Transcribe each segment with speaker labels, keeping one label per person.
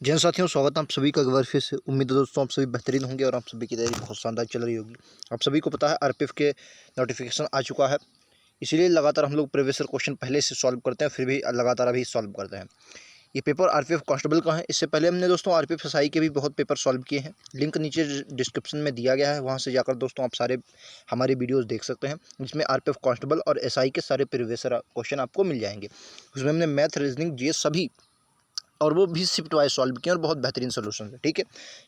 Speaker 1: जैन साथियों, स्वागत है आप सभी का एक बार फिर से। उम्मीद है दोस्तों आप सभी बेहतरीन होंगे और आप सभी की तैयारी बहुत शानदार चल रही होगी। आप सभी को पता है आरपीएफ के नोटिफिकेशन आ चुका है, इसीलिए लगातार हम लोग प्रीवियस ईयर क्वेश्चन पहले से सॉल्व करते हैं, फिर भी लगातार अभी सॉल्व करते हैं। ये पेपर आरपीएफ कांस्टेबल का है। इससे पहले हमने दोस्तों आरपीएफ एसआई के भी बहुत पेपर सॉल्व किए हैं। लिंक नीचे डिस्क्रिप्शन में दिया गया है, वहाँ से जाकर दोस्तों आप सारे हमारे वीडियोस देख सकते हैं, जिसमें आरपीएफ कांस्टेबल और एसआई के सारे प्रीवियस ईयर क्वेश्चन आपको मिल जाएंगे। उसमें हमने मैथ, रीजनिंग, जीएस सभी और वो भी शिफ्ट वाइज सॉल्व किए और बहुत बेहतरीन सोल्यूशन है। ठीक है,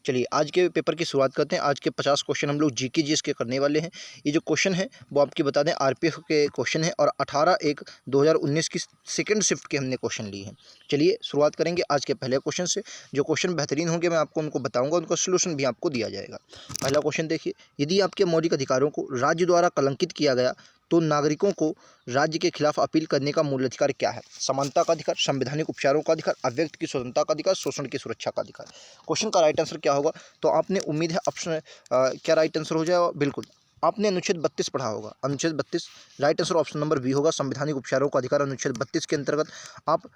Speaker 1: चलिए आज के पेपर की शुरुआत करते हैं। आज के 50 क्वेश्चन हम लोग जीके जीएस के करने वाले हैं। ये जो क्वेश्चन है वो आपकी बता दें आरपीएफ के क्वेश्चन है और 18/1/2019 की सेकंड शिफ्ट के हमने क्वेश्चन लिए हैं। चलिए शुरुआत करेंगे आज के पहले क्वेश्चन से। जो क्वेश्चन बेहतरीन होंगे मैं आपको उनको बताऊंगा, उनका सोल्यूशन भी आपको दिया जाएगा। पहला क्वेश्चन देखिए, यदि आपके मौलिक अधिकारों को राज्य द्वारा कलंकित किया गया तो नागरिकों को राज्य के खिलाफ अपील करने का मूल अधिकार क्या है? समानता का अधिकार, संवैधानिक उपचारों का अधिकार, अव्यक्त की स्वतंत्रता का अधिकार, शोषण की सुरक्षा का अधिकार। क्वेश्चन का राइट आंसर क्या होगा? तो आपने उम्मीद है ऑप्शन क्या राइट आंसर हो जाएगा? बिल्कुल, आपने अनुच्छेद 32 पढ़ा होगा। अनुच्छेद 32 right answer option number B होगा। संवैधानिक उपचारों का अधिकार अनुच्छेद 32 के अंतर्गत आप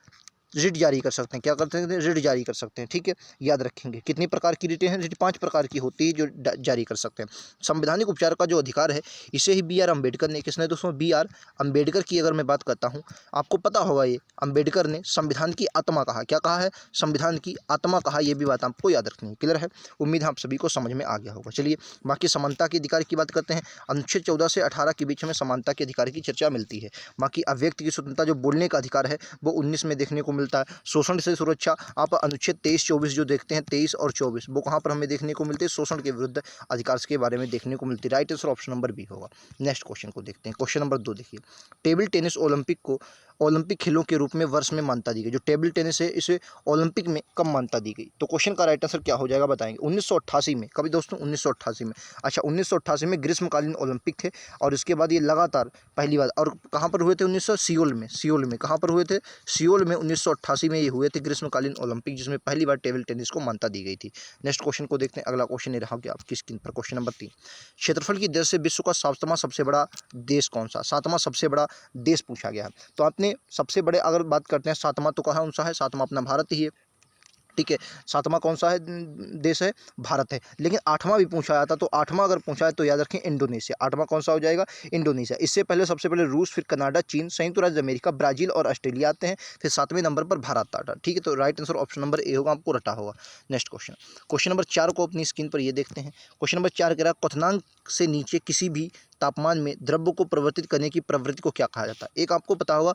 Speaker 1: रिट जारी कर सकते हैं। क्या करते हैं? रिट जारी कर सकते हैं। ठीक है, याद रखेंगे कितनी प्रकार की रिटें हैं? रिट 5 प्रकार की होती है जो जारी कर सकते हैं। संवैधानिक उपचार का जो अधिकार है इसे ही बी आर अम्बेडकर ने, किसने दोस्तों? बी आर अम्बेडकर की अगर मैं बात करता हूँ, आपको पता होगा ये अम्बेडकर ने संविधान की आत्मा कहा। क्या कहा है? संविधान की आत्मा कहा। ये भी बात आपको याद रखनी है। क्लियर है? उम्मीद है आप सभी को समझ में आ गया होगा। चलिए बाकी समानता के अधिकार की बात करते हैं। अनुच्छेद 14 से 18 के बीच में समानता के अधिकार की चर्चा मिलती है। बाकी अव्यक्त की स्वतंत्रता जो बोलने का अधिकार है वो 19 में देखने को मिलता है। शोषण से सुरक्षा आप अनुच्छेद 23-24 जो देखते हैं, 23 और 24 वो कहाँ पर हमें देखने को मिलते हैं? शोषण के विरुद्ध अधिकार के बारे में देखने को मिलती है। Right answer option number B होगा। नेक्स्ट क्वेश्चन को देखते हैं। क्वेश्चन नंबर 2 देखिए, टेबल टेनिस ओलंपिक को ओलंपिक खेलों के रूप में वर्ष में मान्यता दी गई। जो टेबल टेनिस है इसे ओलंपिक में कब मान्यता दी गई? तो क्वेश्चन का राइट आंसर क्या हो जाएगा बताएंगे। 1988 में। कभी दोस्तों? 1988 में। अच्छा, 1988 में ग्रीष्मकालीन ओलंपिक थे और इसके बाद ये लगातार पहली बार, और कहाँ पर हुए थे? 1900 सियोल में। सियोल में कहाँ पर हुए थे? सियोल में 1988 में ये हुए थे ग्रीष्मकालीन ओलंपिक, जिसमें पहली बार टेबल टेनिस को मान्यता दी गई थी। नेक्स्ट क्वेश्चन को देखते हैं। अगला क्वेश्चन ये रहा कि आपकी स्क्रीन पर क्वेश्चन नंबर 3, क्षेत्रफल की दृष्टि से विश्व का सातवां सबसे बड़ा देश कौन सा? सातवां सबसे बड़ा देश पूछा गया है। तो आपने सबसे बड़े अगर बात करते हैं, सातवां तो कहाँ कौन सा है? सातवां अपना भारत ही है। ठीक है, सातवां कौन सा है देश है? भारत है। लेकिन आठवां भी पूछा जाता तो आठवां अगर पूछा है तो याद रखें इंडोनेशिया। आठवां कौन सा हो जाएगा? इंडोनेशिया। इससे पहले सबसे पहले रूस, फिर कनाडा, चीन, संयुक्त राज्य अमेरिका, ब्राजील और ऑस्ट्रेलिया आते हैं, फिर 7वें नंबर पर भारत आता है। ठीक है, तो right answer option number A होगा, आपको रटा होगा। नेक्स्ट क्वेश्चन, क्वेश्चन नंबर 4 को अपनी स्क्रीन पर ये देखते हैं। क्वेश्चन नंबर 4 कह रहा है क्वथनांक से नीचे किसी भी तापमान में द्रव्य को परिवर्तित करने की प्रवृत्ति को क्या कहा जाता है? एक आपको पता होगा,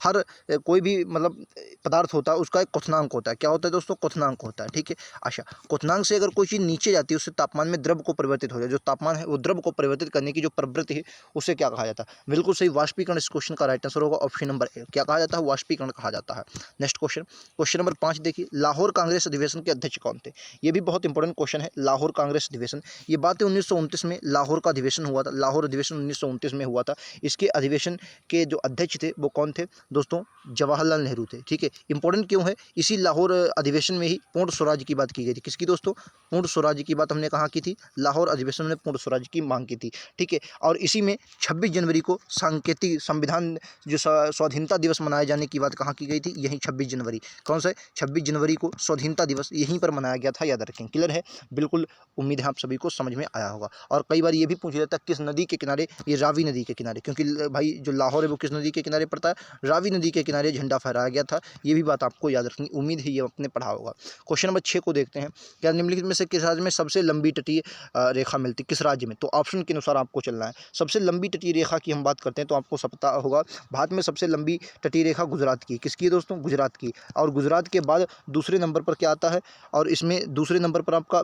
Speaker 1: हर कोई भी मतलब पदार्थ होता है उसका एक क्वथनांक होता है। क्या होता है दोस्तों? क्वथनांक होता है। ठीक है, अच्छा, क्वथनांक से अगर कोई चीज़ नीचे जाती है उससे तापमान में द्रव को परिवर्तित हो जाए, जो तापमान है वो द्रव को परिवर्तित करने की जो प्रवृत्ति है उसे क्या कहा जाता है? बिल्कुल सही, वाष्पीकरण। इस क्वेश्चन का राइट आंसर होगा ऑप्शन नंबर ए। क्या कहा जाता है? वाष्पीकरण कहा जाता है। नेक्स्ट क्वेश्चन, क्वेश्चन नंबर 5 देखिए, लाहौर कांग्रेस अधिवेशन के अध्यक्ष कौन थे? ये भी बहुत इंपॉर्टेंट क्वेश्चन है। लाहौर कांग्रेस अधिवेशन, ये बात है 1929 में लाहौर का अधिवेशन हुआ था। लाहौर अधिवेशन 1929 में हुआ था। इसके अधिवेशन के जो अध्यक्ष थे वो कौन थे दोस्तों? जवाहरलाल नेहरू थे। ठीक है, इंपॉर्टेंट क्यों है? इसी लाहौर अधिवेशन में ही पूर्ण स्वराज की बात की गई थी। किसकी दोस्तों? पूर्ण स्वराज की बात हमने कहाँ की थी? लाहौर अधिवेशन में पूर्ण स्वराज की मांग की थी। ठीक है, और इसी में 26 जनवरी को सांकेतिक संविधान जो स्वाधीनता दिवस मनाए जाने की बात कहाँ की गई थी? यहीं 26 जनवरी। कौन सा? 26 जनवरी को स्वाधीनता दिवस यहीं पर मनाया गया था। याद रखें। क्लियर है? बिल्कुल, उम्मीद है आप सभी को समझ में आया होगा। और कई बार ये भी पूछ जाता है किस नदी के किनारे? ये रावी नदी के किनारे, क्योंकि भाई जो लाहौर है वो किस नदी के किनारे पड़ता है? रावी नदी के किनारे झंडा फहराया गया था। ये भी बात आपको याद रखनी, उम्मीद है ये आपने पढ़ा होगा। क्वेश्चन नंबर 6 को देखते हैं। क्या निम्नलिखित में से किस राज्य में सबसे लंबी तटीय रेखा मिलती है? किस राज्य में? तो ऑप्शन के अनुसार आपको चलना है। सबसे लंबी तटीय रेखा की हम बात करते हैं तो आपको सब पता होगा, भारत में सबसे लंबी तटीय रेखा गुजरात की। किसकी है दोस्तों? गुजरात की। और गुजरात के बाद दूसरे नंबर पर क्या आता है? और इसमें दूसरे नंबर पर आपका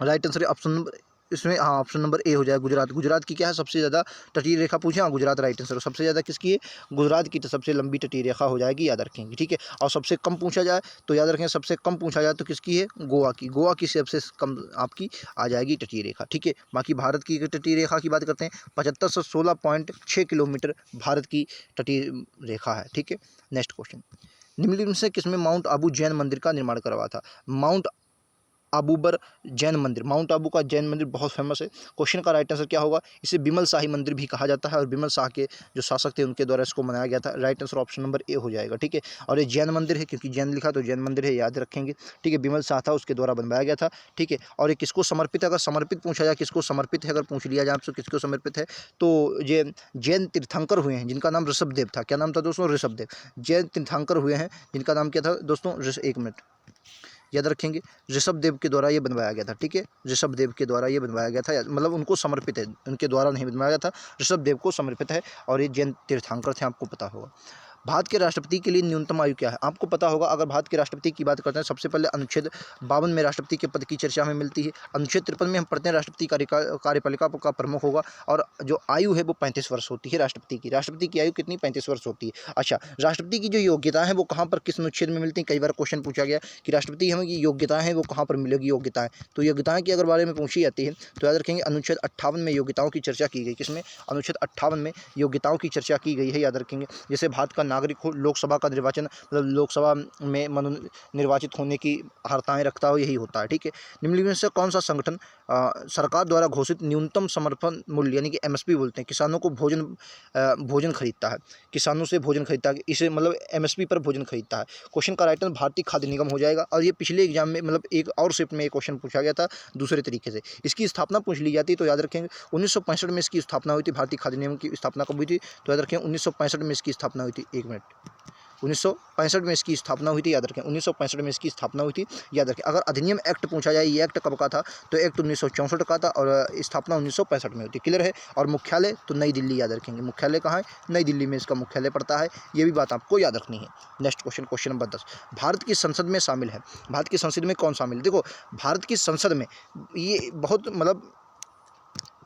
Speaker 1: राइट आंसर ऑप्शन नंबर, इसमें हाँ ऑप्शन नंबर ए हो जाएगा, गुजरात। गुजरात की क्या है? सबसे ज़्यादा तटीय रेखा पूछे, हाँ गुजरात राइट आंसर। सबसे ज़्यादा किसकी है? गुजरात की। तो सबसे लंबी तटीय रेखा हो जाएगी, याद रखेंगे। ठीक है, और सबसे कम पूछा जाए तो याद रखें, सबसे कम पूछा जाए तो किसकी है? गोवा की। गोवा की सबसे कम आपकी आ जाएगी तटीय रेखा। ठीक है, बाकी भारत की तटीय रेखा की बात करते हैं, 7516.6 किलोमीटर भारत की तटीय रेखा है। ठीक है, नेक्स्ट क्वेश्चन, निम्नलिखित में से किसमें माउंट आबू जैन मंदिर का निर्माण करवा था? माउंट आबूबर जैन मंदिर, माउंट आबू का जैन मंदिर बहुत फेमस है। क्वेश्चन का राइट आंसर क्या होगा? इसे बिमल शाही मंदिर भी कहा जाता है और बिमल शाह के जो शासक थे उनके द्वारा इसको बनाया गया था। Right answer option number A हो जाएगा, ठीक है। और ये जैन मंदिर है, क्योंकि जैन लिखा तो जैन मंदिर है, याद रखेंगे, ठीक है। बिमल शाह था, उसके द्वारा बनवाया गया था, ठीक है। और ये किसको समर्पित है? अगर समर्पित पूछा जाए, किसको समर्पित है, अगर पूछ लिया जाए आपसे किसको समर्पित है, तो ये जैन तीर्थंकर हुए हैं जिनका नाम ऋषभदेव था। क्या नाम था दोस्तों? ऋषभदेव। जैन तीर्थंकर हुए हैं जिनका नाम क्या था दोस्तों? एक मिनट याद रखेंगे, ऋषभदेव के द्वारा ये बनवाया गया था, ठीक है। ऋषभदेव के द्वारा ये बनवाया गया था, मतलब उनको समर्पित है, उनके द्वारा नहीं बनवाया गया था, ऋषभदेव को समर्पित है। और ये जैन तीर्थंकर थे, आपको पता होगा। भारत के राष्ट्रपति के लिए न्यूनतम आयु क्या है? आपको पता होगा। अगर भारत के राष्ट्रपति की बात करते हैं, सबसे पहले अनुच्छेद 52 में राष्ट्रपति के पद की चर्चा हमें मिलती है। अनुच्छेद 53 में हम पढ़ते हैं राष्ट्रपति कार्यपालिका का प्रमुख होगा, और जो आयु है वो 35 वर्ष होती है राष्ट्रपति की। राष्ट्रपति की आयु कितनी? 35 वर्ष होती है। अच्छा, राष्ट्रपति की जो योग्यताएं हैं वो कहाँ पर, किस अनुच्छेद में मिलती हैं? कई बार क्वेश्चन पूछा गया कि राष्ट्रपति हमें की योग्यताएं हैं वो कहाँ पर मिलेगी योग्यताएं। तो योग्यताएं की अगर बारे में पूछी जाती है तो याद रखेंगे अनुच्छेद 58 में योग्यताओं की चर्चा की गई। किसमें? अनुच्छेद 58 में योग्यताओं की चर्चा की गई है, याद रखेंगे। जैसे भारत का नागरिक हो, लोकसभा का निर्वाचन, मतलब लोकसभा में निर्वाचित होने की अर्हताएं रखता हो, यही होता है, ठीक है। निम्नलिखित में से कौन सा संगठन सरकार द्वारा घोषित न्यूनतम समर्थन मूल्य यानी कि एमएसपी बोलते हैं, किसानों को भोजन खरीदता है, किसानों से भोजन खरीदता है, इसे मतलब एमएसपी पर भोजन खरीदता है? क्वेश्चन का राइट आंसर भारतीय खाद्य निगम हो जाएगा। और ये पिछले एग्जाम में मतलब एक और शिफ्ट में ये क्वेश्चन पूछा गया था दूसरे तरीके से। इसकी स्थापना पूछ ली जाती तो याद रखेंगे 1965 में इसकी स्थापना हुई थी। भारतीय खाद्य निगम की स्थापना कब हुई थी? तो याद रखें 1965 में इसकी स्थापना हुई थी। एक मिनट, 1965 में इसकी स्थापना हुई थी, याद रखें 1965 में इसकी स्थापना हुई थी, याद रखें। अगर अधिनियम एक्ट पूछा जाए, ये एक्ट कब का था? तो एक्ट 1964 का था और स्थापना 1965 में होती। क्लियर है। और मुख्यालय तो नई दिल्ली, याद रखेंगे। मुख्यालय कहाँ है? नई दिल्ली में इसका मुख्यालय पड़ता है, ये भी बात आपको याद रखनी है। Next question, question number 10, Bharat की संसद में शामिल है। भारत की संसद में कौन शामिल है? देखो, भारत की संसद में ये बहुत मतलब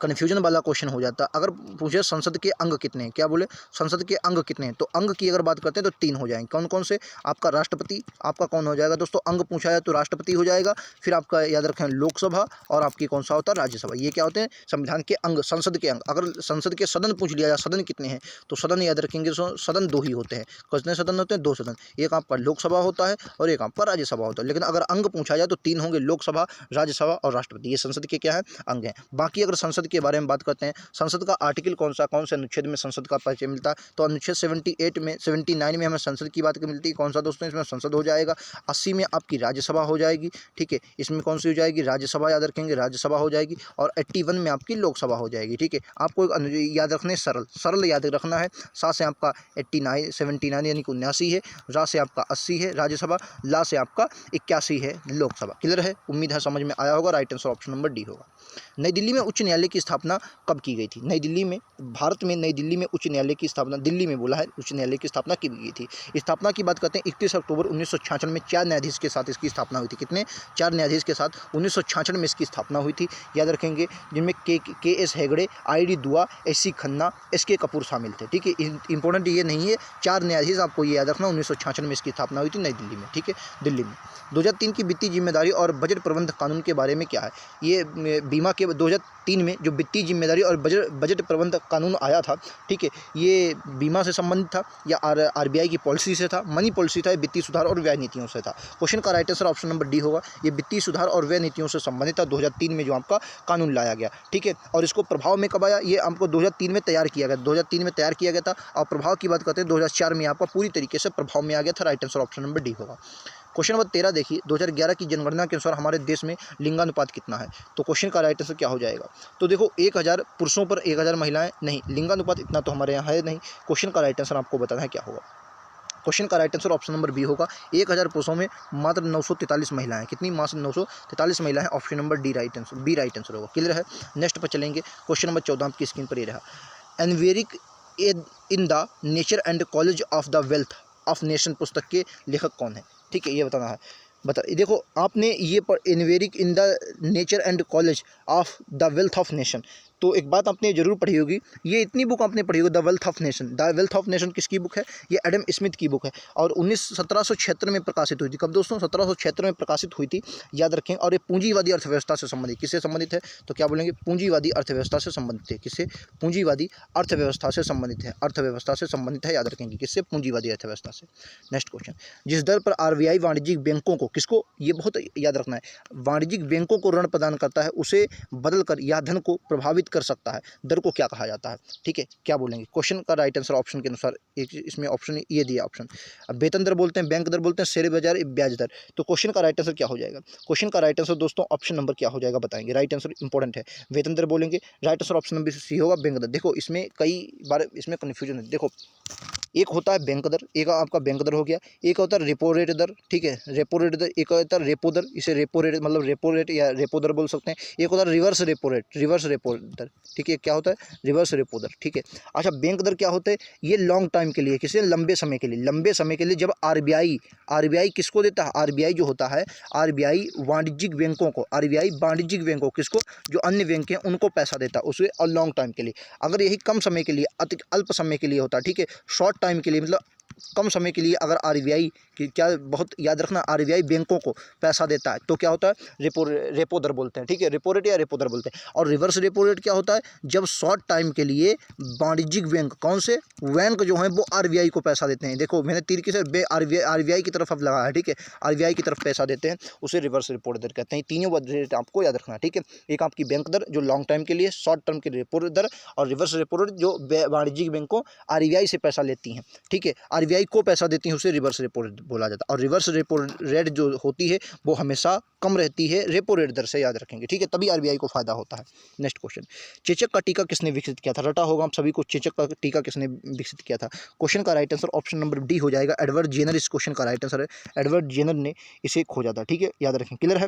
Speaker 1: कन्फ्यूजन वाला क्वेश्चन हो जाता है। अगर पूछे संसद के अंग कितने हैं, क्या बोले? संसद के अंग कितने हैं, तो अंग की अगर बात करते हैं तो 3 हो जाएंगे। कौन कौन से? आपका राष्ट्रपति, आपका कौन हो जाएगा दोस्तों? अंग पूछा है तो राष्ट्रपति हो जाएगा। फिर आपका याद रखें लोकसभा, और आपकी कौन सा होता है? राज्यसभा। ये क्या होते हैं? संविधान के अंग, संसद के अंग। अगर संसद के सदन पूछ लिया जाए, सदन कितने हैं, तो सदन याद रखेंगे सदन 2 ही होते हैं। कितने सदन होते हैं? 2 सदन। एक आपका लोकसभा होता है और एक आपका राज्यसभा होता है। लेकिन अगर अंग पूछा जाए तो 3 होंगे, लोकसभा, राज्यसभा और राष्ट्रपति। ये संसद के क्या है? अंग हैं। बाकी अगर संसद के बारे में बात करते हैं, संसद का आर्टिकल कौन सा, कौन से अनुच्छेद में संसद का परिचय मिलता है? तो अनुच्छेद 78 में, 79 में हमें संसद की बात मिलती है। कौन सा दोस्तों? इसमें संसद हो जाएगा। 80 में आपकी राज्यसभा हो जाएगी, ठीक है। इसमें कौन सी हो जाएगी? राज्यसभा, याद रखेंगे राज्यसभा हो जाएगी। और 81 में आपकी लोकसभा हो जाएगी, ठीक है। आपको याद रखने सरल सरल याद रखना है। सा से आपका 89 79 यानी कि 79 है, रा से आपका 80 है राज्यसभा, ला से आपका 81 है लोकसभा। क्लियर है? उम्मीद है समझ में आया होगा। Right answer option number D होगा। नई दिल्ली में उच्च न्यायालय की स्थापना कब की गई थी? नई दिल्ली में, भारत में नई दिल्ली में उच्च न्यायालय की स्थापना, दिल्ली में बोला है, उच्च न्यायालय की स्थापना की गई थी। स्थापना की बात करते हैं 31 अक्टूबर 1966 में 4 न्यायाधीश के साथ इसकी स्थापना हुई थी। कितने? 4 न्यायाधीश के साथ 1966 में इसकी स्थापना हुई थी, याद रखेंगे। जिनमें के एस हेगड़े, ID दुआ, SC खन्ना, SK कपूर शामिल थे, ठीक है। इंपॉर्टेंट ये नहीं है, 4 न्यायाधीश, आपको ये याद रखना। 1966 में इसकी स्थापना हुई थी नई दिल्ली में, ठीक है, दिल्ली में। 2003 की वित्तीय जिम्मेदारी और बजट प्रबंध कानून के बारे में क्या है? ये बीमा के 2003 में जो वित्तीय जिम्मेदारी और बजट प्रबंध कानून आया था, ठीक है, ये बीमा से संबंधित था या RBI की पॉलिसी से था? मनी पॉलिसी था, वित्तीय सुधार और व्यय नीतियों से था। क्वेश्चन का right answer option number D होगा। ये वित्तीय सुधार और व्यय नीतियों से संबंधित था, 2003 में जो आपका कानून लाया गया, ठीक है। और इसको प्रभाव में कब आया? ये आपको 2003 में तैयार किया गया, 2003 में तैयार किया गया था। और प्रभाव की बात करते हैं 2004 में आपका पूरी तरीके से प्रभाव में आ गया था। Right answer option number D होगा। क्वेश्चन नंबर 13 देखिए, 2011 की जनगणना के अनुसार हमारे देश में लिंगानुपात कितना है? तो क्वेश्चन का राइट आंसर क्या हो जाएगा? तो देखो 1000 पुरुषों पर 1000 महिलाएं, नहीं, लिंगानुपात इतना तो हमारे यहाँ है नहीं। क्वेश्चन का राइट आंसर आपको बताना है क्या होगा। क्वेश्चन का right answer option number B होगा। 1000 पुरुषों में मात्र 943 महिलाएं। कितनी? मात्र 943 महिलाएं। Option number D right answer, B right answer होगा। क्लियर है? नेक्स्ट पर चलेंगे। क्वेश्चन नंबर 14 आपकी स्क्रीन पर ये रहा। एनवेरिक in the nature and causes of the wealth of nation पुस्तक के लेखक कौन है? ठीक है, ये बताना है। देखो आपने ये एनवेरिक in the nature and causes of the wealth of nation, तो एक बात आपने जरूर पढ़ी होगी, ये इतनी बुक आपने पढ़ी होगी, the wealth of nation. The wealth of nation किसकी बुक है? ये एडम स्मिथ की बुक है और 1776 में प्रकाशित हुई थी। कब दोस्तों? 1776 में प्रकाशित हुई थी, याद रखें। और ये पूंजीवादी अर्थव्यवस्था से संबंधित, किससे संबंधित है? तो क्या बोलेंगे? पूंजीवादी अर्थव्यवस्था से संबंधित है। किससे? पूंजीवादी अर्थव्यवस्था से संबंधित है, अर्थव्यवस्था से संबंधित है, याद रखेंगे। किससे? पूंजीवादी अर्थव्यवस्था से। नेक्स्ट क्वेश्चन, जिस दर पर आरबीआई वाणिज्यिक बैंकों को, किसको, ये बहुत याद रखना है, वाणिज्यिक बैंकों को ऋण प्रदान करता है, उसे बदलकर या धन को प्रभावित कर सकता है, दर को क्या कहा जाता है? ठीक है, क्या बोलेंगे? क्वेश्चन का राइट आंसर ऑप्शन के अनुसार, एक इसमें ऑप्शन ये दिया ऑप्शन, अब वेतन दर बोलते हैं, बैंक दर बोलते हैं, शेयर बाजार, ब्याज दर। तो क्वेश्चन का राइट आंसर क्या हो जाएगा? क्वेश्चन का राइट आंसर दोस्तों ऑप्शन नंबर क्या हो जाएगा, बताएंगे। राइट आंसर इंपॉर्टेंट है, वेतन दर बोलेंगे, right answer option number C होगा, बैंक दर। देखो इसमें कई बार इसमें कन्फ्यूजन है। देखो एक होता है बैंक दर, एक आपका बैंक दर हो गया, एक होता है रेपो रेट दर, ठीक है, रेपो रेट दर, एक होता है रेपो दर, इसे रेपो रेट मतलब रेपो रेट या रेपो दर बोल सकते हैं, एक होता है reverse repo rate, reverse repo दर, ठीक है, क्या होता है? रिवर्स रेपो दर, ठीक है। अच्छा, बैंक दर क्या होता है? ये लॉन्ग टाइम के लिए, किसी लंबे समय के लिए, लंबे समय के लिए जब आरबीआई किसको देता है? आरबीआई जो होता है, आरबीआई वाणिज्यिक बैंकों को, आरबीआई वाणिज्यिक बैंकों, किसको? जो अन्य बैंक हैं उनको पैसा देता है उसे, और लॉन्ग टाइम के लिए। अगर यही कम समय के लिए, अति अल्प समय के लिए होता है, ठीक है, शॉर्ट टाइम के लिए, मतलब कम समय के लिए अगर आरबीआई की, क्या बहुत याद रखना, आरबीआई बैंकों को पैसा देता है तो क्या होता है? रेपो दर बोलते हैं, ठीक है, रेपो रेट या रेपो दर बोलते हैं। और रिवर्स रेपो रेट क्या होता है? जब शॉर्ट टाइम के लिए वाणिज्यिक बैंक, कौन से बैंक जो हैं वो आरबीआई को पैसा देते हैं। देखो मैंने तीर किसे आरबीआई की तरफ अब लगा है, ठीक है, आरबीआई की तरफ पैसा देते हैं, उसे रिवर्स रेपो दर कहते हैं। तीनों रेट आपको याद रखना है, ठीक है। एक आपकी बैंक दर जो लॉन्ग टाइम के लिए, शॉर्ट टर्म के रेपो दर, और रिवर्स रेपो रेट जो वाणिज्यिक बैंकों आरबीआई से पैसा लेती हैं, ठीक है, आरबीआई को पैसा देती है, उसे रिवर्स रेपो रेट बोला जाता है। और रिवर्स रेपो रेट जो होती है वो हमेशा कम रहती है रेपो रेट दर से, याद रखेंगे, ठीक है, तभी आरबीआई को फायदा होता है। नेक्स्ट क्वेश्चन, चेचक का टीका किसने विकसित किया था? रटा होगा आप सभी को, चेचक का टीका किसने विकसित किया था? क्वेश्चन का right answer option number D हो जाएगा, एडवर्ड जेनर इस क्वेश्चन का राइट आंसर है। एडवर्ड जेनर ने इसे खोजा था, ठीक है, याद रखें। क्लियर है?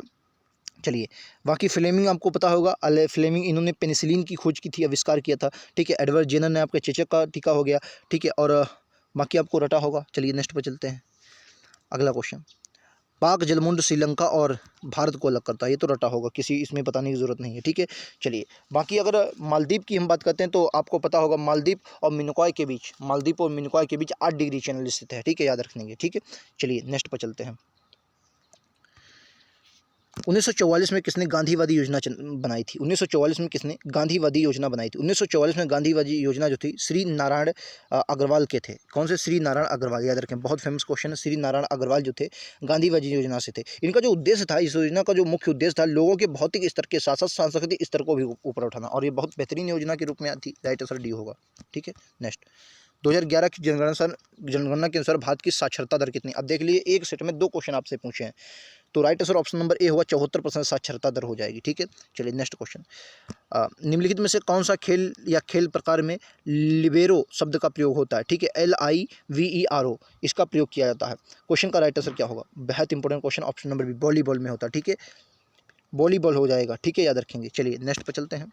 Speaker 1: चलिए, बाकी फ्लेमिंग आपको पता होगा, फ्लेमिंग इन्होंने पेनिसिलिन की खोज की थी, आविष्कार किया था, ठीक है। एडवर्ड जेनर ने आपके चेचक का टीका हो गया, ठीक है, और बाकी आपको रटा होगा। चलिए नेक्स्ट पर चलते हैं। अगला क्वेश्चन, पाक जलमुंड श्रीलंका और भारत को अलग करता है, ये तो रटा होगा, किसी इसमें बताने की जरूरत नहीं है, ठीक है। चलिए, बाकी अगर मालदीव की हम बात करते हैं तो आपको पता होगा, मालदीव और मिनिकॉय के बीच, मालदीव और मिनिकॉय के बीच 8 डिग्री चैनल स्थित है, ठीक है, याद रखेंगे, ठीक है। चलिए नेक्स्ट पर चलते हैं। 1944 में किसने गांधीवादी योजना बनाई थी? 1944 में किसने गांधीवादी योजना बनाई थी? 1944 में गांधीवादी योजना जो थी, श्री नारायण अग्रवाल के थे। कौन से? श्री नारायण अग्रवाल, याद रखें, बहुत फेमस क्वेश्चन है। श्री नारायण अग्रवाल जो थे गांधीवादी योजना से थे। इनका जो उद्देश्य था, इस योजना का जो मुख्य उद्देश्य था, लोगों के भौतिक स्तर के साथ साथ सांस्कृतिक स्तर को भी ऊपर उठाना, और ये बहुत बेहतरीन योजना के रूप में आती। राइट आंसर डी होगा, ठीक है। नेक्स्ट, 2011 की जनगणना के अनुसार भारत की साक्षरता दर कितनी? अब देख लीजिए, एक सेट में 2 क्वेश्चन आपसे पूछे हैं, तो right answer option number A होगा, 74% साक्षरता दर हो जाएगी, ठीक है। चलिए नेक्स्ट क्वेश्चन, निम्नलिखित में से कौन सा खेल या खेल प्रकार में लिबेरो शब्द का प्रयोग होता है? ठीक है, LIVERO इसका प्रयोग किया जाता है। क्वेश्चन का राइट आंसर क्या होगा? बेहद important question, option number B, volleyball में होता है, ठीक है, वॉलीबॉल हो जाएगा, ठीक है, याद रखेंगे। चलिए नेक्स्ट पर चलते हैं।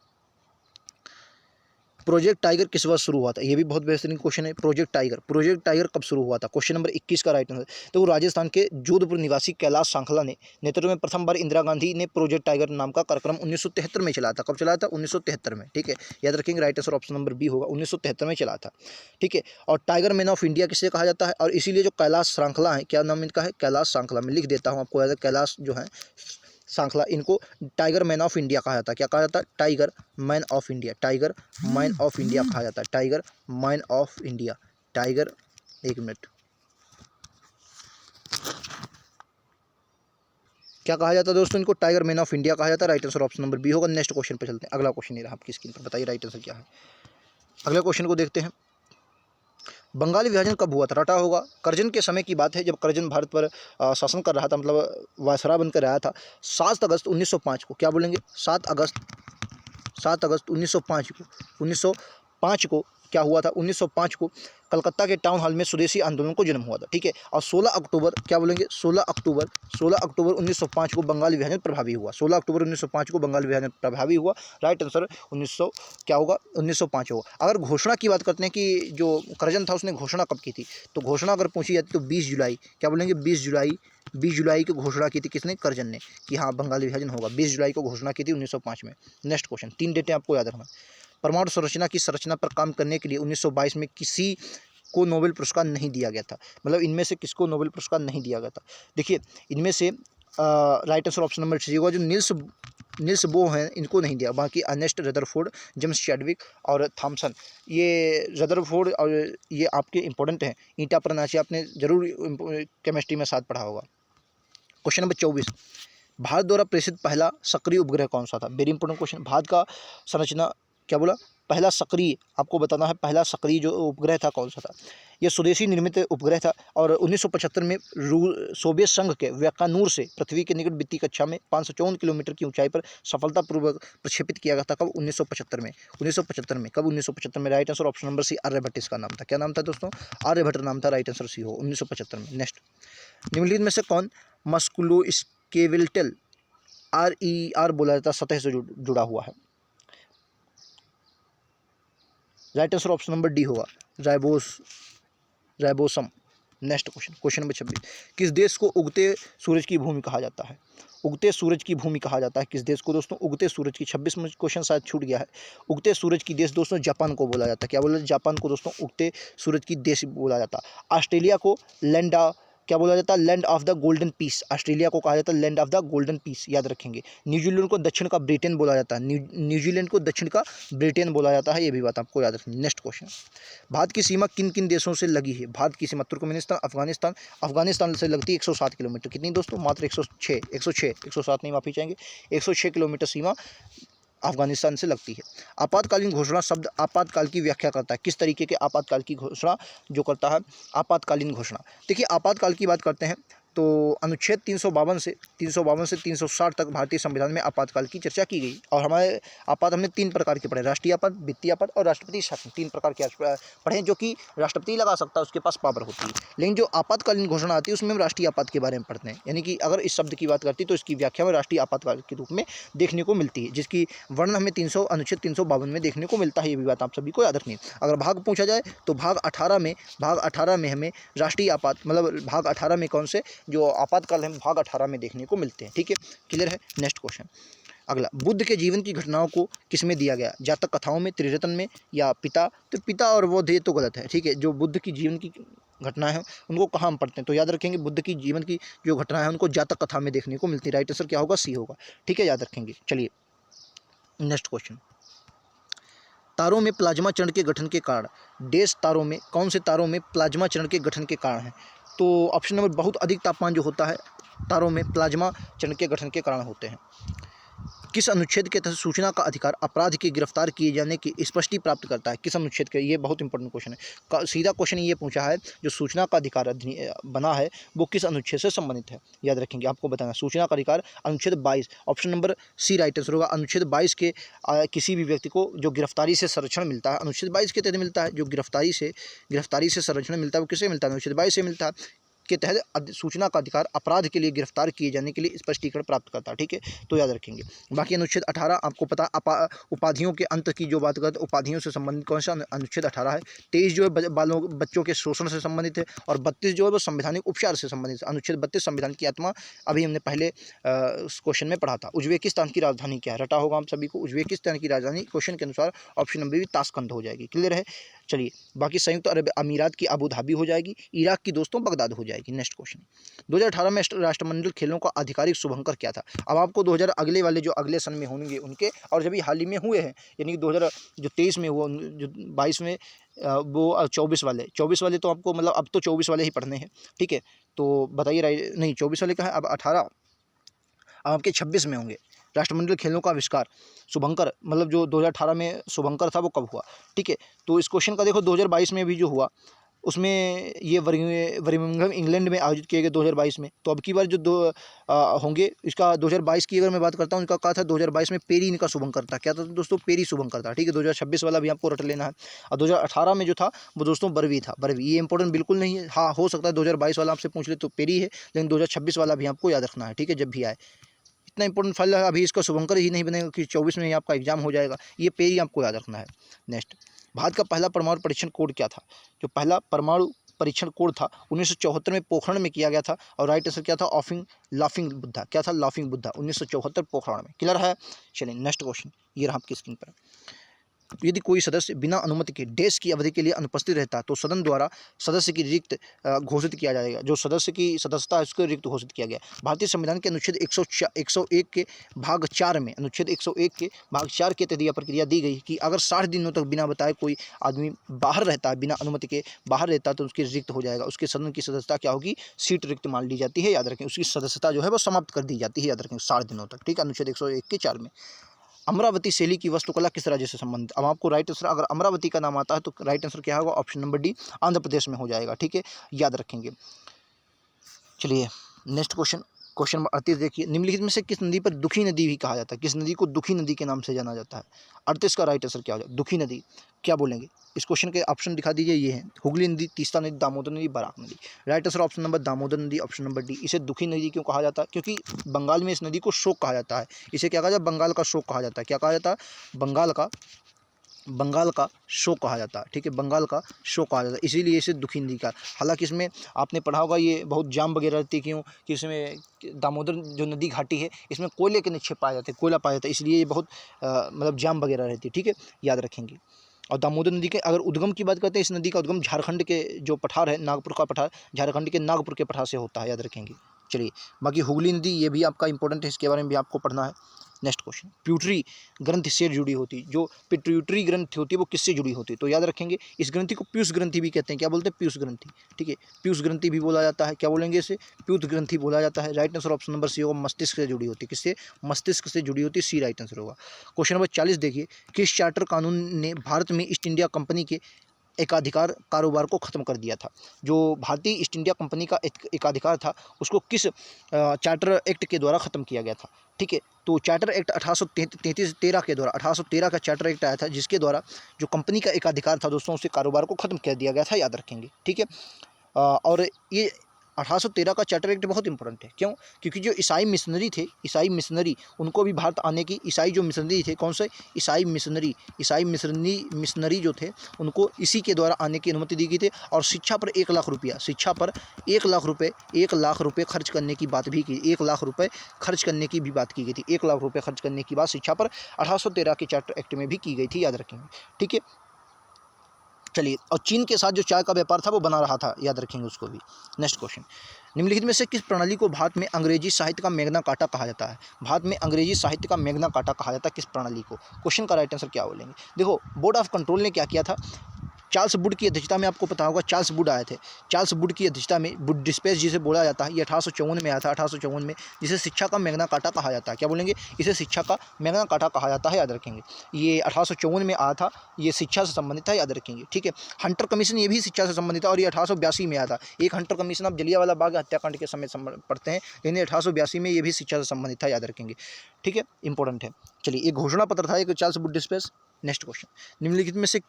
Speaker 1: प्रोजेक्ट टाइगर किस वर्ष शुरू हुआ था? ये भी बहुत बेहतरीन क्वेश्चन है। प्रोजेक्ट टाइगर कब शुरू हुआ था? क्वेश्चन नंबर 21 का राइट आंसर। तो राजस्थान के जोधपुर निवासी कैलाश सांखला ने नेतृत्व में प्रथम बार इंदिरा गांधी ने प्रोजेक्ट टाइगर नाम का कार्यक्रम 1973 में चलाया था। कब चलाया था? 1973 में, ठीक है, याद रखेंगे। Right answer option number B होगा, 1973 में चला था, ठीक है। और टाइगर मैन ऑफ इंडिया किसे कहा जाता है? और इसीलिए जो कैलाश श्रृंखला है, क्या नाम इनका है? कैलाश श्रृंखला। मैं लिख देता हूँ आपको, कैलाश जो है सांखला, इनको टाइगर मैन ऑफ इंडिया कहा जाता है। क्या कहा जाता है? Tiger man of India, tiger man of India कहा जाता है, tiger man of India, tiger, एक मिनट, क्या कहा जाता है दोस्तों? इनको टाइगर मैन ऑफ इंडिया कहा जाता है। Right answer option number B होगा। नेक्स्ट क्वेश्चन पे चलते हैं। अगला क्वेश्चन ये रहा आपकी स्क्रीन पर, बताइए राइट आंसर क्या है। अगले क्वेश्चन को देखते हैं। बंगाली विभाजन कब हुआ था? रटा होगा, करजन के समय की बात है, जब करजन भारत पर शासन कर रहा था, मतलब वायसराय बनकर रहा था। 7 अगस्त 1905 को, क्या बोलेंगे? 7 अगस्त 1905 को, 1905 को क्या हुआ था? 1905 को कलकत्ता के टाउन हॉल में स्वदेशी आंदोलन को जन्म हुआ था, ठीक है। और 16 अक्टूबर क्या बोलेंगे, 16 अक्टूबर 1905 को बंगाल विभाजन प्रभावी हुआ। 16 अक्टूबर 1905 को बंगाल विभाजन प्रभावी हुआ। राइट आंसर 1900 क्या होगा, 1905 होगा। अगर घोषणा की बात करते हैं कि जो करजन था उसने घोषणा कब की थी, तो घोषणा अगर पूछी जाती तो 20 जुलाई, क्या बोलेंगे, 20 जुलाई की घोषणा की थी किसने, करजन ने, कि हाँ बंगाल विभाजन होगा। 20 जुलाई को घोषणा की थी 1905 में। नेक्स्ट क्वेश्चन, 3 डेटें आपको याद रखना। परमाणु संरचना की संरचना पर काम करने के लिए 1922 में किसी को नोबेल पुरस्कार नहीं दिया गया था, मतलब इनमें से किसको नोबेल पुरस्कार नहीं दिया गया था। देखिए इनमें से right answer option number C होगा, जो नील्स बोर हैं इनको नहीं दिया, बाकी अर्नेस्ट रदरफोर्ड, जेम्स चैडविक और थॉमसन। ये रदरफोर्ड और ये आपके इंपॉर्टेंट हैं। ईटा प्रणाली आपने जरूर केमिस्ट्री में साथ पढ़ा होगा। क्वेश्चन नंबर 24, भारत द्वारा प्रेषित पहला सक्रिय उपग्रह कौन सा था। Very important question. भारत का संरचना क्या बोला, पहला सक्रिय, आपको बताना है पहला सक्रिय जो उपग्रह था कौन सा था। यह स्वदेशी निर्मित उपग्रह था और 1975 में सोवियत संघ के वैकानूर से पृथ्वी के निकट वित्तीय कक्षा में 554 किलोमीटर की ऊंचाई पर सफलतापूर्वक प्रक्षेपित किया गया था। कब, 1975 में। 1975 में, कब, 1975 में। Right answer option number C, Aryabhata इसका नाम था। क्या नाम था दोस्तों, आर्यभट्ट नाम था। राइट आंसर सी हो, 1975 में। नेक्स्ट, निम्नलिखित में से कौन मस्कुलोस्केलेटल RER बोला जाता सतह से जुड़ा हुआ है। Right answer option number D होगा, राइबोसम। नेक्स्ट क्वेश्चन, क्वेश्चन नंबर 26, किस देश को उगते सूरज की भूमि कहा जाता है। उगते सूरज की भूमि कहा जाता है किस देश को दोस्तों, उगते सूरज की। 26 में क्वेश्चन शायद छूट गया है। उगते सूरज की देश दोस्तों जापान को बोला जाता है। क्या बोला जाता है, जापान को दोस्तों उगते सूरज की देश बोला जाता है। ऑस्ट्रेलिया को क्या बोला जाता है, land of the golden peace. Australia को कहा जाता है land of the golden peace, याद रखेंगे। न्यूजीलैंड को दक्षिण का ब्रिटेन बोला जाता है। न्यूजीलैंड को दक्षिण का ब्रिटेन बोला जाता है, ये भी बात आपको याद रखनी। नेक्स्ट क्वेश्चन, भारत की सीमा किन किन देशों से लगी है। भारत की सीमा तुर्कमेनिस्तान, अफगानिस्तान से लगती है 107 किलोमीटर। कितनी दोस्तों, मात्र 107 नहीं, माफी चाहेंगे, 106 किलोमीटर सीमा अफगानिस्तान से लगती है। आपातकालीन घोषणा शब्द आपातकाल की व्याख्या करता है। किस तरीके के आपातकाल की घोषणा जो करता है, आपातकालीन घोषणा। देखिए आपातकाल की बात करते हैं तो अनुच्छेद 352 से 360 तक भारतीय संविधान में आपातकाल की चर्चा की गई। और हमारे हमने 3 प्रकार के पढ़े, राष्ट्रीय आपात, वित्तीय आपात और राष्ट्रपति शासन। 3 प्रकार के पढ़े जो कि राष्ट्रपति लगा सकता है, उसके पास पावर होती है। लेकिन जो आपातकालीन घोषणा आती है उसमें हम राष्ट्रीय आपात के बारे में पढ़ते हैं। यानी कि अगर इस शब्द की बात करती है तो इसकी व्याख्या में राष्ट्रीय आपातकाल के रूप में देखने को मिलती है, जिसकी वर्णन हमें अनुच्छेद 352 में देखने को मिलता है। ये भी बात आप सभी को याद रखनी है। अगर भाग पूछा जाए तो भाग 18 में हमें राष्ट्रीय आपात, मतलब भाग 18 में कौन से जो आपातकाल हम भाग 18 में देखने को मिलते हैं। ठीक है, क्लियर है। नेक्स्ट क्वेश्चन, अगला, बुद्ध के जीवन की घटनाओं को किसमें दिया गया, जातक कथाओं में, त्रिरत्न में या पिता। तो पिता और वो दे तो गलत है। ठीक है, जो बुद्ध की जीवन की घटनाएं हैं उनको कहाँ हम पढ़ते हैं, तो याद रखेंगे बुद्ध की जीवन की जो घटनाएं हैं उनको जातक कथा में देखने को मिलती है। राइट आंसर क्या होगा, सी होगा। ठीक है, याद रखेंगे। चलिए नेक्स्ट क्वेश्चन, तारों में प्लाज्मा चरण के गठन के कारण, तारों में, कौन से तारों में प्लाज्मा चरण के गठन के कारण है। तो ऑप्शन नंबर, बहुत अधिक तापमान जो होता है तारों में प्लाज्मा चरण के गठन के कारण होते हैं। किस अनुच्छेद के तहत सूचना का अधिकार अपराध के गिरफ्तार किए जाने की स्पष्टि प्राप्त करता है। किस अनुच्छेद के, ये बहुत इंपॉर्टेंट क्वेश्चन है। सीधा क्वेश्चन ये पूछा है, जो सूचना का अधिकार बना है वो किस अनुच्छेद से संबंधित है। याद रखेंगे, आपको बताना सूचना का अधिकार अनुच्छेद 22, option number C right answer होगा। अनुच्छेद 22 के किसी भी व्यक्ति को जो गिरफ्तारी से संरक्षण मिलता है, अनुच्छेद 22 के तहत मिलता है। जो गिरफ्तारी से संरक्षण मिलता है वो किससे मिलता है, अनुच्छेद 22 से मिलता है। के तहत सूचना का अधिकार अपराध के लिए गिरफ्तार किए जाने के लिए स्पष्टीकरण प्राप्त करता है। ठीक है, तो याद रखेंगे। बाकी अनुच्छेद 18 आपको पता, उपाधियों के अंत की जो बात करते हैं, उपाधियों से संबंधित कौन सा अनुच्छेद 18 है। 23 जो है बच्चों के शोषण से संबंधित है, और 32 जो है वो संवैधानिक उपचार से संबंधित है। अनुच्छेद 32 संविधान की आत्मा, अभी हमने पहले क्वेश्चन में पढ़ा था। उज्बेकिस्तान की राजधानी क्या है, रटा होगा आप सभी को। उज्बेकिस्तान की राजधानी क्वेश्चन के अनुसार ऑप्शन नंबर भी ताशकंद हो जाएगी। क्लियर है। चलिए, बाकी संयुक्त अरब अमीरात की अबू धाबी हो जाएगी, इराक की दोस्तों बगदाद हो जाएगी। नेक्स्ट क्वेश्चन, 2018 में राष्ट्रमंडल खेलों का आधिकारिक शुभंकर क्या था। अब आपको 2000 अगले वाले जो अगले सन में होंगे उनके, और जब हाल ही में हुए हैं, यानी कि 2023 में हुआ, जो 22 में वो 24 वाले तो आपको, मतलब अब तो 24 वाले ही पढ़ने हैं। ठीक है, तो बताइए, नहीं 24 वाले का है, अब 18, अब आपके 26 में होंगे। राष्ट्रमंडल खेलों का आविष्कार, शुभंकर, मतलब जो 2018 में शुभंकर था वो कब हुआ। ठीक है, तो इस क्वेश्चन का देखो 2022 में भी जो हुआ उसमें ये बर्मिंघम इंग्लैंड में आयोजित किए गए 2022 में। तो अब की बार जो होंगे, इसका 2022 की अगर मैं बात करता हूँ, इनका कहा था 2022 में पेरी इनका शुभंकर था। क्या था दोस्तों? पेरी शुभंकर था, ठीक है। 2026 वाला भी आपको रट लेना है। और 2018 में जो था वो दोस्तों बरवी था, बरवी। ये इंपॉर्टेंट बिल्कुल नहीं है। हाँ, हो सकता है 2022 वाला आपसे पूछ ले तो पेरी है, लेकिन 2026 वाला भी आपको याद रखना है, ठीक है, जब भी आए। इतना इंपॉर्टेंट फाइल है, अभी इसका शुभंकर ही नहीं बनेगा कि 24 में ही आपका एग्जाम हो जाएगा। ये पेरी आपको याद रखना है। नेक्स्ट, भारत का पहला परमाणु परीक्षण कोड क्या था? जो पहला परमाणु परीक्षण कोड था 1974 में पोखरण में किया गया था। और राइट आंसर क्या था? लाफिंग बुद्धा। क्या था? लाफिंग बुद्धा, 1974 पोखरण में। क्लियर है? चलिए नेक्स्ट क्वेश्चन, ये रहा आपकी स्क्रीन पर। यदि कोई सदस्य बिना अनुमति के देश की अवधि के लिए अनुपस्थित रहता है तो सदन द्वारा सदस्य की रिक्त घोषित किया जाएगा। जो सदस्य की सदस्यता है उसको रिक्त घोषित किया गया। भारतीय संविधान के अनुच्छेद 101 के भाग 4 में, अनुच्छेद 101 के भाग 4 के तहत यह प्रक्रिया दी गई कि अगर 60 दिनों तक बिना बताए कोई आदमी बाहर रहता है, बिना अनुमति के बाहर रहता है, तो उसकी रिक्त हो जाएगा। उसके सदन की सदस्यता क्या होगी? सीट रिक्त मान ली जाती है, याद रखें। उसकी सदस्यता जो है वो समाप्त कर दी जाती है, याद रखें, 60 दिनों तक, ठीक है, अनुच्छेद 101 के 4 में। अमरावती शैली की वास्तुकला किस राज्य से संबंधित? अब आपको राइट आंसर, अगर अमरावती का नाम आता है तो राइट आंसर क्या होगा? Option number D, Andhra Pradesh में हो जाएगा, ठीक है, याद रखेंगे। चलिए नेक्स्ट क्वेश्चन, क्वेश्चन नंबर 38 देखिए। निम्नलिखित में से किस नदी पर दुखी नदी भी कहा जाता है? किस नदी को दुखी नदी के नाम से जाना जाता है? 38 का राइट आंसर क्या हो जाए? दुखी नदी। क्या बोलेंगे? इस क्वेश्चन के ऑप्शन दिखा दीजिए, ये हैं हुगली नदी, तीस्ता नदी, दामोदर नदी, बराक नदी। Right answer option number Damodar नदी, ऑप्शन नंबर डी। इसे दुखी नदी क्यों कहा जाता है? क्योंकि बंगाल में इस नदी को शोक कहा जाता है। इसे क्या कहा जाता है? बंगाल का शोक कहा जाता है। क्या कहा जाता है? बंगाल का शोक कहा जाता है, ठीक है, बंगाल का शोक कहा जाता है, इसीलिए इसे दुखी नदी का। हालांकि इसमें आपने पढ़ा होगा ये बहुत जाम वगैरह रहती है, क्यों कि इसमें दामोदर जो नदी घाटी है इसमें कोयले के निक्षेप पाए जाते हैं, कोयला पाया जाता है, इसलिए ये बहुत मतलब जाम वगैरह रहती है, ठीक है, याद रखेंगे। और दामोदर नदी के अगर उद्गम की बात करते हैं, इस नदी का उद्गम झारखंड के जो पठार है, नागपुर का पठार, झारखंड के नागपुर के पठार से होता है, याद रखेंगे। चलिए, बाकी हुगली नदी ये भी आपका इंपॉर्टेंट है, इसके बारे में भी आपको पढ़ना है। नेक्स्ट क्वेश्चन, प्यूटरी ग्रंथि से जुड़ी होती, जो पिट्यूटरी ग्रंथि होती है वो किससे जुड़ी होती है? तो याद रखेंगे, इस ग्रंथि को पीयूष ग्रंथि भी कहते हैं। क्या बोलते हैं? पीयूष ग्रंथि, ठीक है, पीयूष ग्रंथि भी बोला जाता है। क्या बोलेंगे इसे? पीयूष ग्रंथि बोला जाता है। Right answer option number C होगा, मस्तिष्क से जुड़ी होती है। किससे? मस्तिष्क से जुड़ी होती है, सी राइट आंसर होगा। क्वेश्चन नंबर 40 देखिए, किस चार्टर कानून ने भारत में ईस्ट इंडिया कंपनी के एकाधिकार कारोबार को ख़त्म कर दिया था? जो भारतीय ईस्ट इंडिया कंपनी का एकाधिकार था उसको किस चार्टर एक्ट के द्वारा ख़त्म किया गया था? ठीक है, तो चार्टर एक्ट 1813 के द्वारा, 1813 का चार्टर एक्ट आया था, जिसके द्वारा जो कंपनी का एकाधिकार था दोस्तों, उसे कारोबार को ख़त्म कर दिया गया था, याद रखेंगे, ठीक है। और ये 1813 का चार्टर एक्ट बहुत इंपॉर्टेंट है। क्यों? क्योंकि जो ईसाई मिशनरी थे, ईसाई मिशनरी, उनको भी भारत आने की, ईसाई जो मिशनरी थे, कौन से? ईसाई मिशनरी जो थे, उनको इसी के द्वारा आने की अनुमति दी गई थी। और शिक्षा पर 1 लाख रुपया, शिक्षा पर 1 लाख रुपये खर्च करने की बात भी की, 1 लाख रुपये खर्च करने की भी बात की गई थी। 1 लाख रुपये खर्च करने की बात शिक्षा पर 1813 के चार्टर एक्ट में भी की गई थी, याद रखेंगे, ठीक है। चलिए, और चीन के साथ जो चाय का व्यापार था वो बना रहा था, याद रखेंगे उसको भी। नेक्स्ट क्वेश्चन, निम्नलिखित में से किस प्रणाली को भारत में अंग्रेजी साहित्य का मेग्ना कार्टा कहा जाता है? भारत में अंग्रेजी साहित्य का मेग्ना कार्टा कहा जाता है किस प्रणाली को? क्वेश्चन का राइट आंसर क्या बोलेंगे? देखो, बोर्ड ऑफ कंट्रोल ने क्या किया था, चार्ल्स वुड की अध्यक्षता में, आपको पता होगा चार्ल्स वुड आए थे, चार्ल्स वुड की अध्यक्षता में वुड डिस्पेच जिसे बोला जाता है, ये 1854 में आया था, 1854 में, जिसे शिक्षा का मेग्ना कार्टा कहा जाता है। क्या बोलेंगे? इसे शिक्षा का मेग्ना कार्टा कहा जाता है, याद रखेंगे। ये 1854 में आया था, ये शिक्षा से संबंधित था, याद रखेंगे, ठीक है। हंटर कमीशन ये भी शिक्षा से संबंधित था, और ये 1882 में आया था। एक हंटर कमीशन आप जलियांवाला बाग हत्याकांड के समय पढ़ते हैं, लेकिन 1882 में ये भी शिक्षा से संबंधित था, याद रखेंगे, ठीक है, इंपॉर्टेंट है। चलिए, एक घोषणा पत्र था, एक Charles Wood dispatch. Next question, निम्नलिखित में से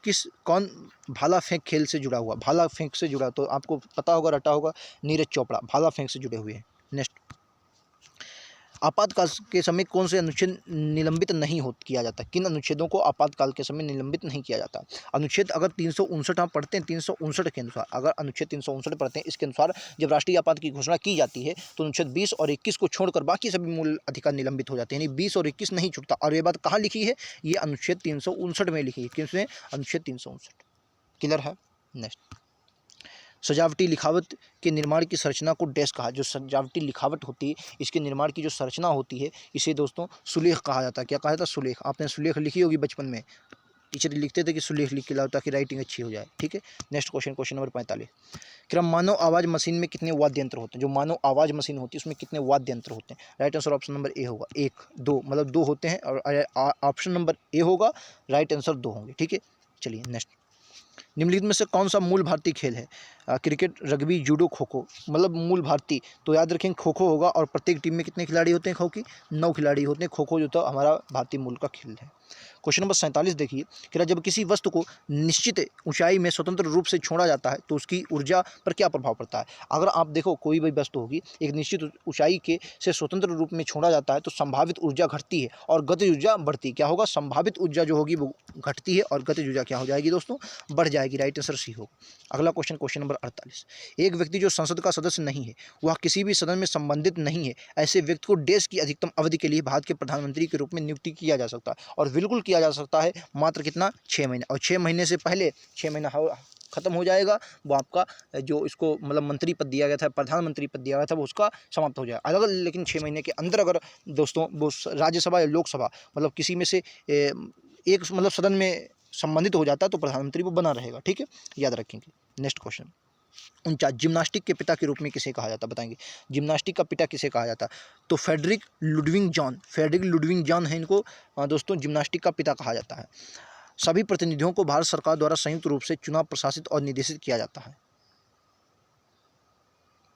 Speaker 1: कौन भाला फेंक खेल से जुड़ा हुआ? भाला फेंक से जुड़ा, तो आपको पता होगा, रटा होगा, नीरज चोपड़ा भाला फेंक से जुड़े हुए हैं। नेक्स्ट, आपातकाल के समय कौन से अनुच्छेद निलंबित नहीं हो किया जाता? किन अनुच्छेदों को आपातकाल के समय निलंबित नहीं किया जाता? अनुच्छेद अगर 359 आप पढ़ते हैं, 359 के अनुसार, अगर अनुच्छेद 359 पढ़ते हैं, इसके अनुसार जब राष्ट्रीय आपात की घोषणा की जाती है तो अनुच्छेद 20 और 21 को छोड़कर बाकी सभी मूल अधिकार निलंबित हो जाते हैं, यानी 20 और 21 नहीं छूटता। और ये बात कहाँ लिखी है? ये अनुच्छेद 359 में लिखी है। किसमें? अनुच्छेद 359। क्लियर है? नेक्स्ट, सजावटी लिखावट के निर्माण की संरचना को डैश कहा? जो सजावटी लिखावट होती है, इसके निर्माण की जो संरचना होती है, इसे दोस्तों सुलेख कहा जाता है। क्या कहा जाता है? सुलेख। आपने सुलेख लिखी होगी बचपन में, टीचर लिखते थे कि सुलेख लिख के लाओ ताकि राइटिंग अच्छी हो जाए, ठीक है। नेक्स्ट क्वेश्चन, क्वेश्चन नंबर 45, क्रम मानव आवाज़ मशीन में कितने वाद्य यंत्र होते हैं? जो मानव आवाज़ मशीन होती है उसमें कितने वाद्य यंत्र होते हैं? Right answer option number A होगा, 1, 2, मतलब 2 होते हैं, और ऑप्शन नंबर ए होगा, राइट आंसर 2 होंगे, ठीक है। चलिए नेक्स्ट, निम्नलिखित में से कौन सा मूल भारतीय खेल है? Cricket, rugby, judo, kho kho. मतलब मूल भारतीय तो याद रखेंगे खो खो होगा। और प्रत्येक टीम में कितने खिलाड़ी होते हैं खो की? 9 खिलाड़ी होते हैं। खो खो जो था हमारा भारतीय मूल का खेल है। क्वेश्चन नंबर 47 देखिए कि जब किसी वस्तु को निश्चित ऊंचाई में स्वतंत्र रूप से छोड़ा जाता है तो उसकी ऊर्जा पर क्या प्रभाव पड़ता है? अगर आप देखो कोई भी वस्तु होगी एक निश्चित ऊंचाई के से स्वतंत्र रूप में छोड़ा जाता है तो संभावित ऊर्जा घटती है और गतिज ऊर्जा बढ़ती है। क्या होगा? संभावित ऊर्जा जो होगी वो घटती है और गतिज ऊर्जा क्या हो जाएगी दोस्तों? बढ़ जाएगी। राइट आंसर सी होगा। अगला क्वेश्चन, क्वेश्चन नंबर 48। एक व्यक्ति जो संसद का सदस्य नहीं है, वह किसी भी सदन में संबंधित नहीं है, ऐसे व्यक्ति को देश की अधिकतम अवधि के लिए भारत के प्रधानमंत्री के रूप में नियुक्ति किया जा सकता है। और बिल्कुल किया जा सकता है, मात्र कितना? 6 महीने। और 6 महीने से पहले 6 महीना खत्म हो जाएगा, वो आपका जो इसको मतलब मंत्री पद दिया गया था, प्रधानमंत्री पद दिया गया था, वो उसका समाप्त हो जाएगा। अलग लेकिन 6 महीने के अंदर अगर दोस्तों वो राज्यसभा या लोकसभा मतलब किसी में से एक मतलब सदन में संबंधित हो जाता है तो प्रधानमंत्री वो बना रहेगा। ठीक है, याद रखेंगे। Next question 49। जिम्नास्टिक के पिता के रूप में किसे कहा जाता है? बताएंगे जिम्नास्टिक का पिता किसे कहा जाता है? तो Frederick Ludwig John. Frederick Ludwig John है इनको दोस्तों जिम्नास्टिक का पिता कहा जाता है। सभी प्रतिनिधियों को भारत सरकार द्वारा संयुक्त रूप से चुना, प्रशासित और निर्देशित किया जाता है।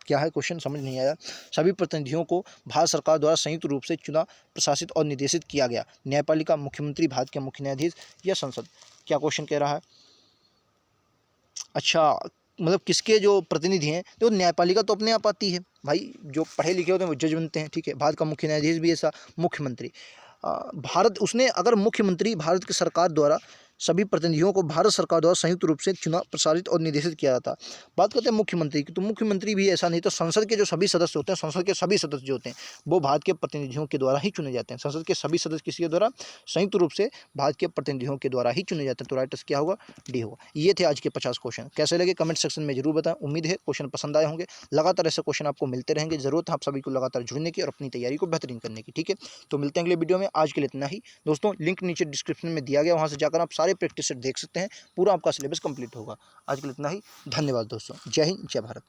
Speaker 1: क्या है क्वेश्चन? समझ नहीं आया। सभी प्रतिनिधियों को भारत सरकार द्वारा संयुक्त रूप से चुना, प्रशासित और निर्देशित किया गया। न्यायपालिका, मुख्यमंत्री, भारत के मुख्य न्यायाधीश या संसद? क्या क्वेश्चन कह रहा है? अच्छा, मतलब किसके जो प्रतिनिधि हैं तो न्यायपालिका तो अपने आप आती है भाई, जो पढ़े लिखे होते हैं वो जज बनते हैं। ठीक है, भारत का मुख्य न्यायाधीश भी ऐसा, मुख्यमंत्री भारत उसने अगर मुख्यमंत्री भारत की सरकार द्वारा सभी प्रतिनिधियों को भारत सरकार द्वारा संयुक्त रूप से चुना, प्रसारित और निर्देशित किया जाता। बात करते हैं मुख्यमंत्री की, तो मुख्यमंत्री भी ऐसा नहीं, तो संसद के जो सभी सदस्य होते हैं, संसद के सभी सदस्य जो होते हैं वो भारत के प्रतिनिधियों के द्वारा ही चुने जाते हैं। संसद के सभी सदस्य किसी के द्वारा? संयुक्त रूप से भारत के प्रतिनिधियों के द्वारा ही चुने जाते हैं। तो राइट आंसर क्या होगा? डी होगा। ये थे आज के 50 क्वेश्चन। कैसे लगे कमेंट सेक्शन में जरूर बताएं। उम्मीद है क्वेश्चन पसंद आए होंगे। लगातार ऐसे क्वेश्चन आपको मिलते रहेंगे। जरूरत है आप सभी को लगातार जुड़ने की और अपनी तैयारी को बेहतरीन करने की। ठीक है, तो मिलते हैं अगले वीडियो में। आज के लिए इतना ही दोस्तों। लिंक नीचे डिस्क्रिप्शन में दिया गया, वहाँ से जाकर आप सारे प्रैक्टिस सेट देख सकते हैं। पूरा आपका सिलेबस कंप्लीट होगा। आज के लिए इतना ही। धन्यवाद दोस्तों। जय हिंद, जय भारत।